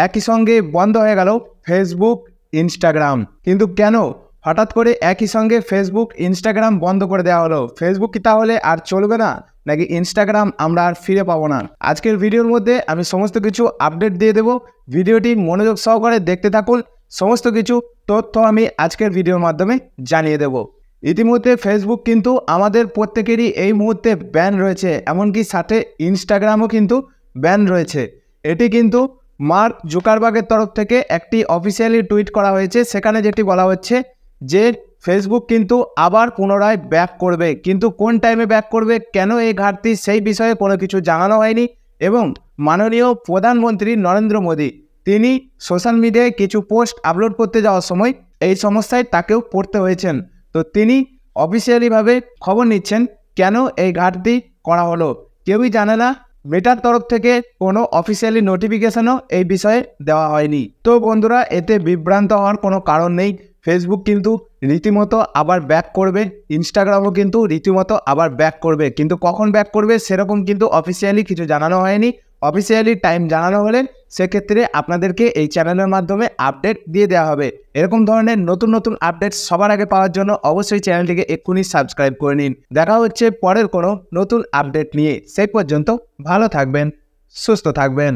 একই সঙ্গে বন্ধ হয়ে গেল ফেসবুক, ইনস্টাগ্রাম। কিন্তু কেন হঠাৎ করে একই সঙ্গে ফেসবুক, ইনস্টাগ্রাম বন্ধ করে দেওয়া হলো? ফেসবুক কি তাহলে আর চলবে না, নাকি ইনস্টাগ্রাম আমরা আর ফিরে পাবো না? আজকের ভিডিওর মধ্যে আমি সমস্ত কিছু আপডেট দিয়ে দেবো। ভিডিওটি মনোযোগ সহকারে দেখতে থাকুন। সমস্ত কিছু তথ্য আমি আজকের ভিডিওর মাধ্যমে জানিয়ে দেব। ইতিমধ্যে ফেসবুক কিন্তু আমাদের প্রত্যেকেরই এই মুহূর্তে ব্যান রয়েছে, এমনকি সাথে ইনস্টাগ্রামও কিন্তু ব্যান রয়েছে। এটি কিন্তু মার্ক জুকারবার্গের তরফ থেকে একটি অফিসিয়ালি টুইট করা হয়েছে। সেখানে যেটি বলা হচ্ছে যে ফেসবুক কিন্তু আবার পুনরায় ব্যাক করবে, কিন্তু কোন টাইমে ব্যাক করবে, কেন এই ঘাটতি, সেই বিষয়ে কোনো কিছু জানানো হয়নি। এবং মাননীয় প্রধানমন্ত্রী নরেন্দ্র মোদী তিনি সোশ্যাল মিডিয়ায় কিছু পোস্ট আপলোড করতে যাওয়ার সময় এই সমস্যায় তাকেও পড়তে হয়েছেন। তো তিনি অফিসিয়ালিভাবে খবর নিচ্ছেন কেন এই ঘাটতি করা হলো। কেউই জানে না, মেটার তরফ থেকে কোনো অফিসিয়ালি নোটিফিকেশনও এই বিষয়ে দেওয়া হয়নি। তো বন্ধুরা, এতে বিভ্রান্ত হওয়ার কোনো কারণ নেই। ফেসবুক কিন্তু রীতিমতো আবার ব্যাক করবে, ইনস্টাগ্রামও কিন্তু রীতিমতো আবার ব্যাক করবে, কিন্তু কখন ব্যাক করবে সেরকম কিন্তু অফিসিয়ালি কিছু জানানো হয়নি। অফিসিয়ালি টাইম জানানো হলে সেক্ষেত্রে আপনাদেরকে এই চ্যানেলের মাধ্যমে আপডেট দিয়ে দেওয়া হবে। এরকম ধরনের নতুন নতুন আপডেট সবার আগে পাওয়ার জন্য অবশ্যই চ্যানেলটিকে এক্ষুনি সাবস্ক্রাইব করে নিন। দেখা হচ্ছে পরের কোনো নতুন আপডেট নিয়ে। সেই পর্যন্ত ভালো থাকবেন, সুস্থ থাকবেন।